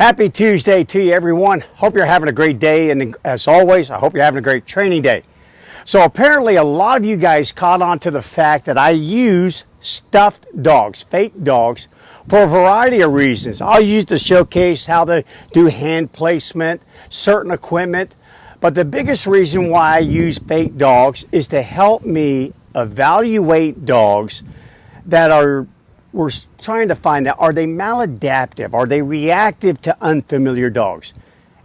Happy Tuesday to you, everyone. Hope you're having a great day, and as always, I hope you're having a great training day. So apparently a lot of you guys caught on to the fact that I use stuffed dogs, fake dogs, for a variety of reasons. I'll use to showcase how to do hand placement, certain equipment, but the biggest reason why I use fake dogs is to help me evaluate dogs that we're trying to find out, are they maladaptive? Are they reactive to unfamiliar dogs?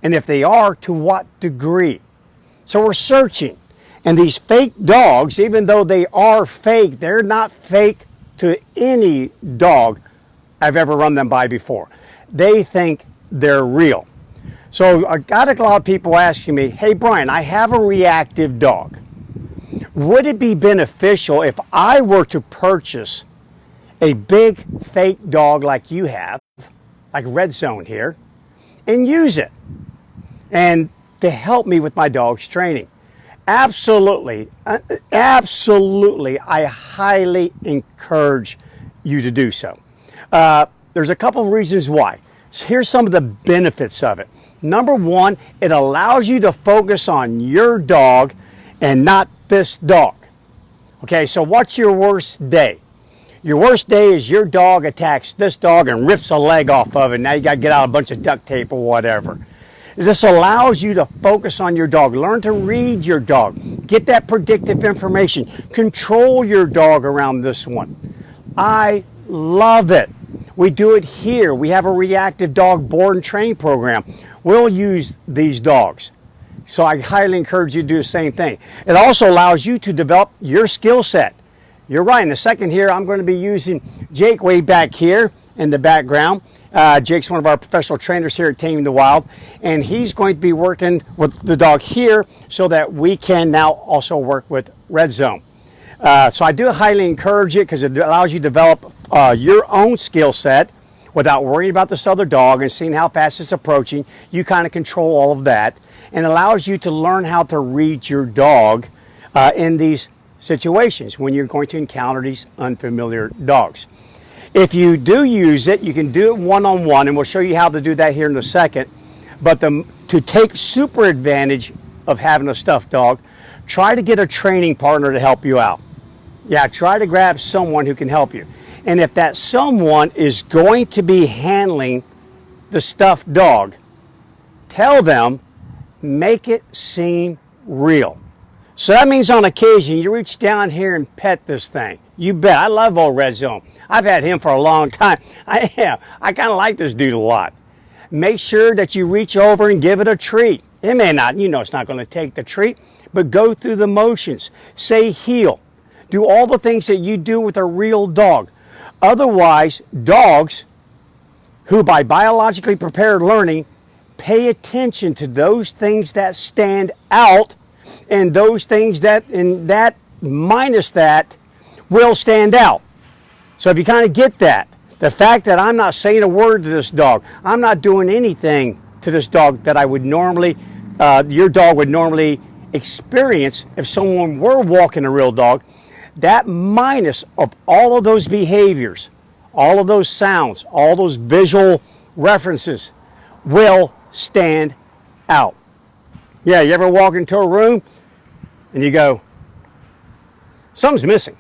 And if they are, to what degree? So we're searching. And these fake dogs, even though they are fake, they're not fake to any dog I've ever run them by before. They think they're real. So I got a lot of people asking me, hey Bryan, I have a reactive dog. Would it be beneficial if I were to purchase a big fake dog like you have, like Red Zone here, and use it and to help me with my dog's training? Absolutely, absolutely, I highly encourage you to do so. There's a couple of reasons why. So here's some of the benefits of it. Number one, it allows you to focus on your dog and not this dog. Okay, so what's your worst day? Your worst day is your dog attacks this dog and rips a leg off of it. Now you got to get out a bunch of duct tape or whatever. This allows you to focus on your dog. Learn to read your dog. Get that predictive information. Control your dog around this one. I love it. We do it here. We have a reactive dog board and train program. We'll use these dogs. So I highly encourage you to do the same thing. It also allows you to develop your skill set. You're right. In a second here, I'm going to be using Jake way back here in the background. Jake's one of our professional trainers here at Taming the Wild, and he's going to be working with the dog here so that we can now also work with Red Zone. So I do highly encourage it because it allows you to develop your own skill set without worrying about this other dog and seeing how fast it's approaching. You kind of control all of that, and allows you to learn how to read your dog in these situations when you're going to encounter these unfamiliar dogs. If you do use it, you can do it one-on-one, and we'll show you how to do that here in a second. But to take super advantage of having a stuffed dog, try to get a training partner to help you out. Yeah, try to grab someone who can help you. And if that someone is going to be handling the stuffed dog, tell them, make it seem real. So that means on occasion you reach down here and pet this thing. You bet. I love old Red Zone. I've had him for a long time. I kind of like this dude a lot. Make sure that you reach over and give it a treat. It may not, it's not going to take the treat, but go through the motions. Say heel. Do all the things that you do with a real dog. Otherwise, dogs who by biologically prepared learning pay attention to those things that stand out, and those things that minus that will stand out. So if you kind of get that, the fact that I'm not saying a word to this dog, I'm not doing anything to this dog that I would normally, your dog would normally experience if someone were walking a real dog, that minus of all of those behaviors, all of those sounds, all those visual references will stand out. Yeah, you ever walk into a room and you go, something's missing.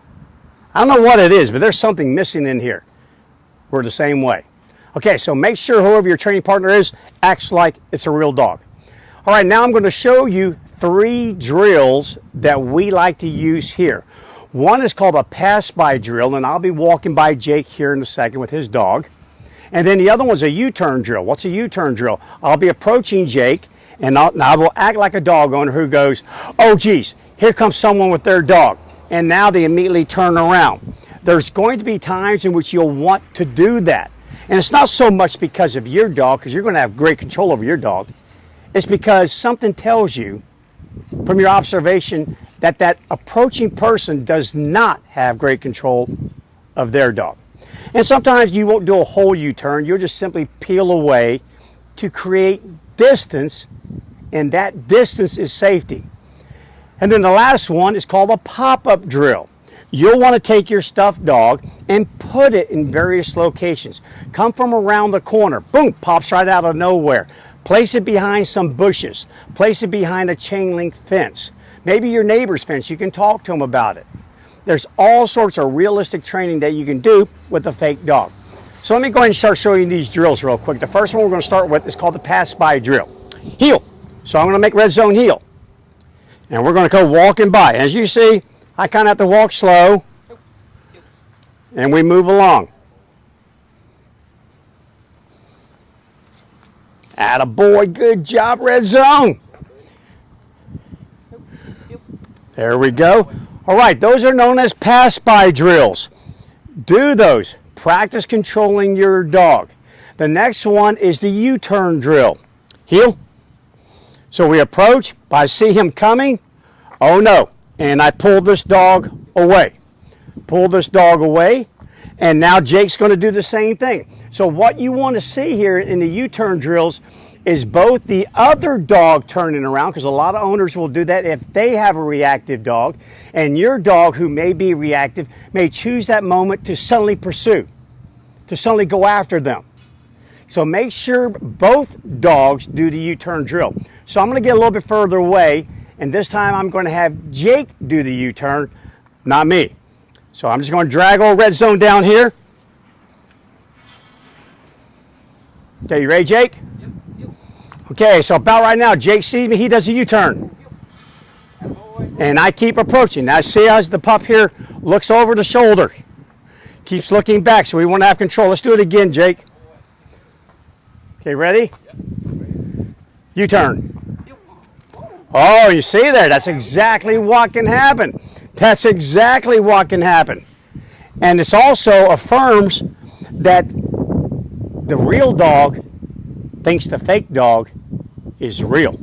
I don't know what it is, but there's something missing in here. We're the same way. Okay, so make sure whoever your training partner is acts like it's a real dog. All right, now I'm going to show you 3 drills that we like to use here. One is called a pass-by drill, and I'll be walking by Jake here in a second with his dog. And then the other one's a U-turn drill. What's a U-turn drill? I'll be approaching Jake, and I will act like a dog owner who goes, oh geez, here comes someone with their dog. And now they immediately turn around. There's going to be times in which you'll want to do that. And it's not so much because of your dog, because you're going to have great control over your dog. It's because something tells you from your observation that that approaching person does not have great control of their dog. And sometimes you won't do a whole U-turn. You'll just simply peel away to create distance, and that distance is safety. And then the last one is called a pop-up drill. you'll want to take your stuffed dog and put it in various locations. Come from around the corner, boom, pops right out of nowhere. Place it behind some bushes. Place it behind a chain link fence. Maybe your neighbor's fence, you can talk to them about it. There's all sorts of realistic training that you can do with a fake dog. So let me go ahead and start showing you these drills real quick. The first one we're going to start with is called the pass-by drill. Heel. So I'm going to make red zone heel. And we're going to go walking by. As you see, I kind of have to walk slow. And we move along. Attaboy, good job, red zone. There we go. All right, those are known as pass-by drills. Do those. Practice controlling your dog. The next one is the U-turn drill. Heel. So we approach, I see him coming, oh no, and I pull this dog away. Pull this dog away, and now Jake's going to do the same thing. So what you want to see here in the U-turn drills is both the other dog turning around, because a lot of owners will do that if they have a reactive dog, and your dog, who may be reactive, may choose that moment to suddenly pursue, to suddenly go after them. So make sure both dogs do the U-turn drill. So I'm going to get a little bit further away, and this time I'm going to have Jake do the U-turn, not me. So I'm just going to drag old red zone down here. Okay, you ready, Jake? Yep. Okay, so about right now, Jake sees me, he does a U-turn. And I keep approaching. Now see as the pup here looks over the shoulder. Keeps looking back, so we want to have control. Let's do it again, Jake. Okay, ready? U-turn. Oh, you see there? That's exactly what can happen. That's exactly what can happen. And this also affirms that the real dog thinks the fake dog is real.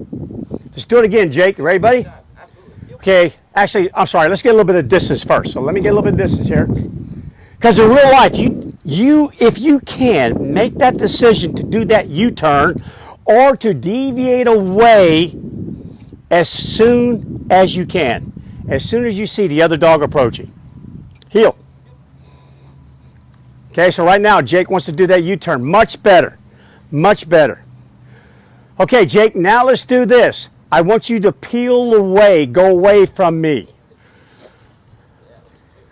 Let's do it again, Jake. You ready, buddy? Okay, actually, I'm sorry. Let's get a little bit of distance first. So let me get a little bit of distance here. Because in real life, if you can, make that decision to do that U-turn or to deviate away as soon as you can. As soon as you see the other dog approaching. Heel. Okay, so right now, Jake wants to do that U-turn. Much better. Much better. Okay, Jake, now let's do this. I want you to peel away. Go away from me.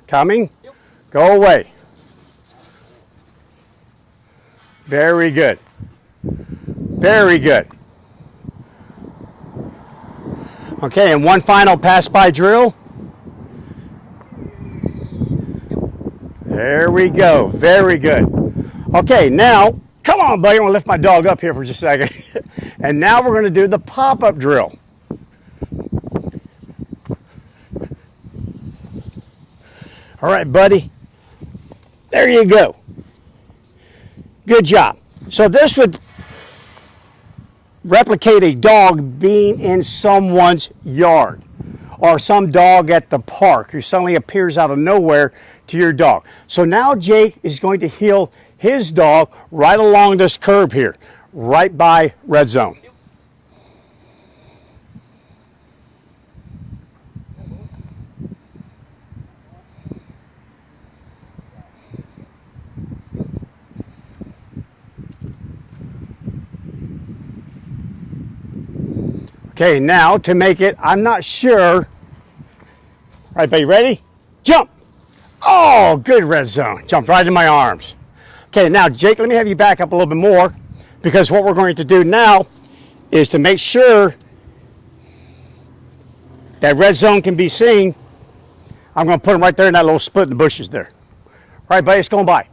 Coming? Go away. Very good. Very good. Okay, and one final pass-by drill. There we go. Very good. Okay, now, come on, buddy. I'm going to lift my dog up here for just a second. And now we're going to do the pop-up drill. All right, buddy. There you go. Good job. So this would replicate a dog being in someone's yard or some dog at the park who suddenly appears out of nowhere to your dog. So now Jake is going to heel his dog right along this curb here, right by red zone. Okay, now to make it, I'm not sure. All right, buddy, ready? Jump. Oh, good red zone. Jumped right in my arms. Okay, now, Jake, let me have you back up a little bit more, because what we're going to do now is to make sure that red zone can be seen. I'm going to put him right there in that little split in the bushes there. All right, buddy, it's going by.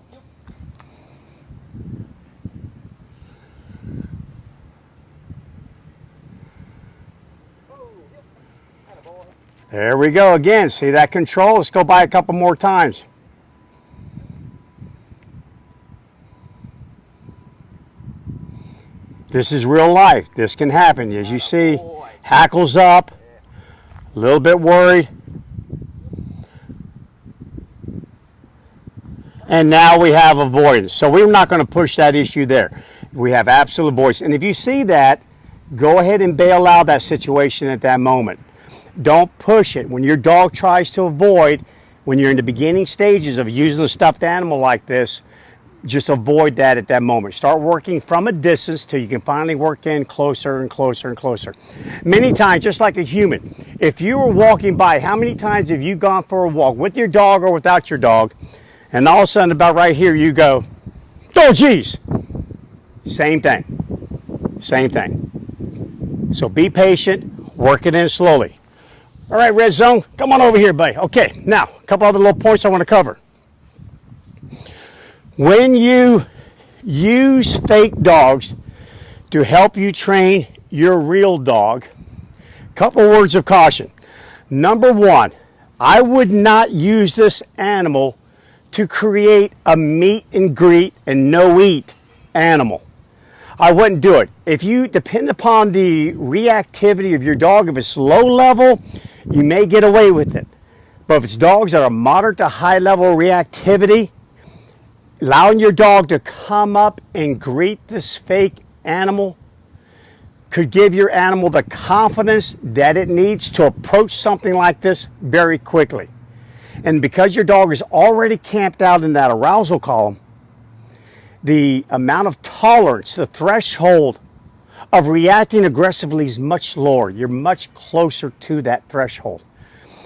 There we go again. See that control? Let's go by a couple more times. This is real life. This can happen. As you see, hackles up, a little bit worried. And now we have avoidance. So we're not going to push that issue there. We have absolute avoidance. And if you see that, go ahead and bail out that situation at that moment. Don't push it. When your dog tries to avoid, When you're in the beginning stages of using a stuffed animal like this, just avoid that at that moment. Start working from a distance till you can finally work in closer and closer and closer. Many times, just like a human, if you were walking by, how many times have you gone for a walk with your dog or without your dog, and all of a sudden about right here you go, oh geez. Same thing. Same thing. So be patient, work it in slowly. All right, Red Zone, come on over here, buddy. Okay, now, a couple other little points I want to cover. When you use fake dogs to help you train your real dog, couple words of caution. Number one, I would not use this animal to create a meet and greet and no eat animal. I wouldn't do it. If you depend upon the reactivity of your dog, if it's low level, you may get away with it. But if it's dogs that are moderate to high level reactivity, allowing your dog to come up and greet this fake animal could give your animal the confidence that it needs to approach something like this very quickly. And because your dog is already camped out in that arousal column, the amount of tolerance, the threshold of reacting aggressively is much lower. You're much closer to that threshold.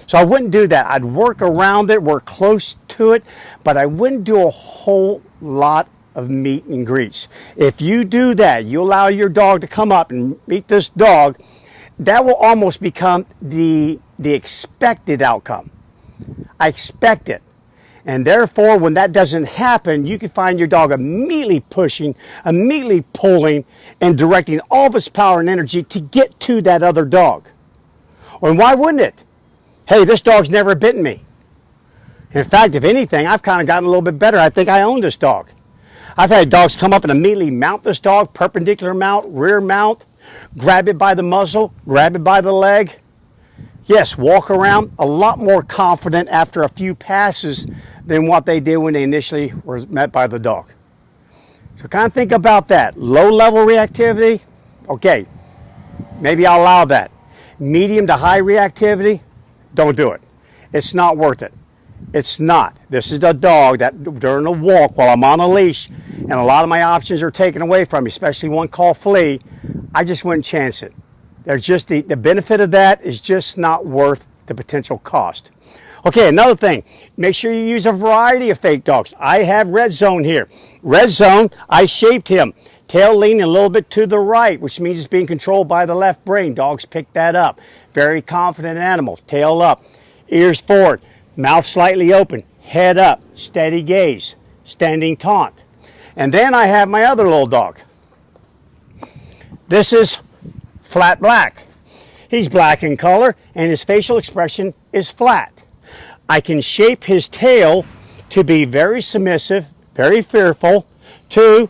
So I wouldn't do that. I'd work around it, work close to it, but I wouldn't do a whole lot of meet and greets. If you do that, you allow your dog to come up and meet this dog, that will almost become the expected outcome. I expect it. And therefore, when that doesn't happen, you can find your dog immediately pushing, immediately pulling, and directing all of its power and energy to get to that other dog. And why wouldn't it? Hey, this dog's never bitten me. In fact, if anything, I've kind of gotten a little bit better. I think I own this dog. I've had dogs come up and immediately mount this dog, perpendicular mount, rear mount, grab it by the muzzle, grab it by the leg. Yes, walk around a lot more confident after a few passes than what they did when they initially were met by the dog. So kind of think about that. Low level reactivity, okay, maybe I'll allow that. Medium to high reactivity, don't do it. It's not worth it. It's not. This is the dog that during a walk while I'm on a leash and a lot of my options are taken away from me, especially one called flea, I just wouldn't chance it. There's just the benefit of that is just not worth the potential cost. Okay, another thing, make sure you use a variety of fake dogs. I have Red Zone here. Red Zone, I shaped him. Tail leaning a little bit to the right, which means it's being controlled by the left brain. Dogs pick that up. Very confident animal. Tail up, ears forward, mouth slightly open, head up, steady gaze, standing taunt. And then I have my other little dog. This is flat black. He's black in color and his facial expression is flat. I can shape his tail to be very submissive, very fearful, to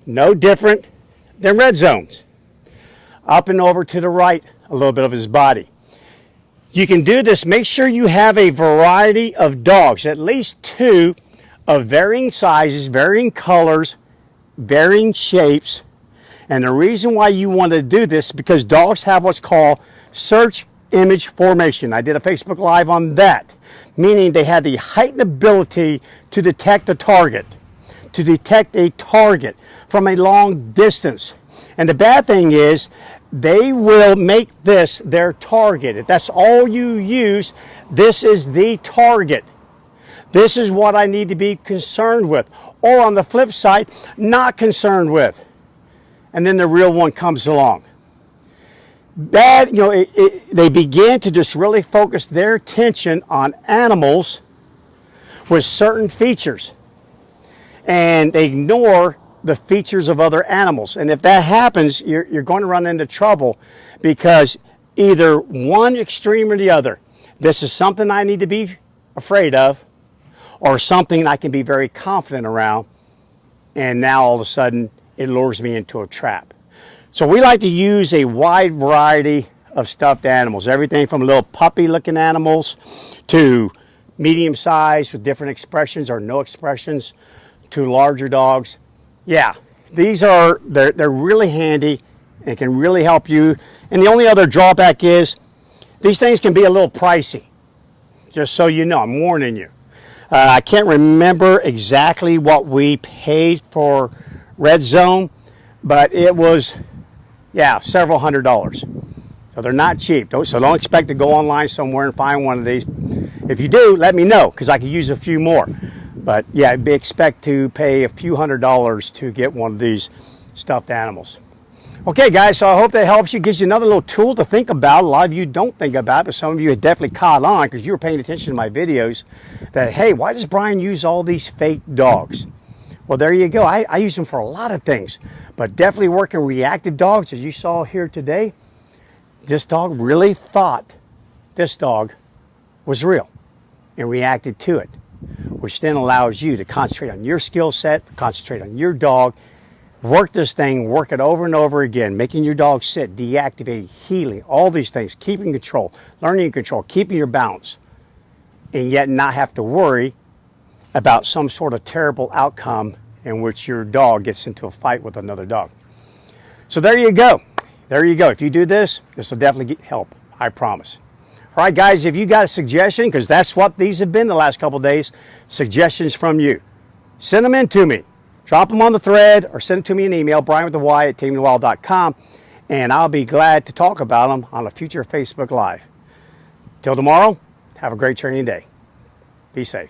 no different than Red Zone's. Up and over to the right, a little bit of his body. You can do this. Make sure you have a variety of dogs, at least two of varying sizes, varying colors, varying shapes. And the reason why you want to do this is because dogs have what's called search image formation. I did a Facebook Live on that, meaning they have the heightened ability to detect a target, from a long distance. And the bad thing is they will make this their target. If that's all you use, this is the target. This is what I need to be concerned with. Or on the flip side, not concerned with. And then the real one comes along. Bad, they begin to just really focus their attention on animals with certain features. And they ignore the features of other animals. And if that happens, you're going to run into trouble because either one extreme or the other. This is something I need to be afraid of or something I can be very confident around. And now all of a sudden it lures me into a trap. So we like to use a wide variety of stuffed animals. Everything from little puppy looking animals to medium size with different expressions or no expressions to larger dogs. Yeah, they're really handy and can really help you. And the only other drawback is these things can be a little pricey. Just so you know, I'm warning you. I can't remember exactly what we paid for Red Zone, but it was, yeah, several $100s. So they're not cheap. So don't expect to go online somewhere and find one of these. If you do, let me know, because I could use a few more. But yeah, expect to pay a few $100s to get one of these stuffed animals. Okay, guys, so I hope that helps you, gives you another little tool to think about. A lot of you don't think about it, but some of you have definitely caught on because you were paying attention to my videos that, hey, why does Bryan use all these fake dogs? Well, there you go. I use them for a lot of things, but definitely working reactive dogs, as you saw here today. This dog really thought this dog was real and reacted to it, which then allows you to concentrate on your skill set, concentrate on your dog, work this thing, work it over and over again, making your dog sit, deactivate, healing, all these things, keeping control, learning control, keeping your balance, and yet not have to worry about some sort of terrible outcome in which your dog gets into a fight with another dog. So there you go. There you go. If you do this, this will definitely help. I promise. All right, guys, if you got a suggestion, because that's what these have been the last couple of days, suggestions from you, send them in to me. Drop them on the thread or send it to me an email, brian@tamingthewild.com, and I'll be glad to talk about them on a future Facebook Live. Till tomorrow, have a great training day. Be safe.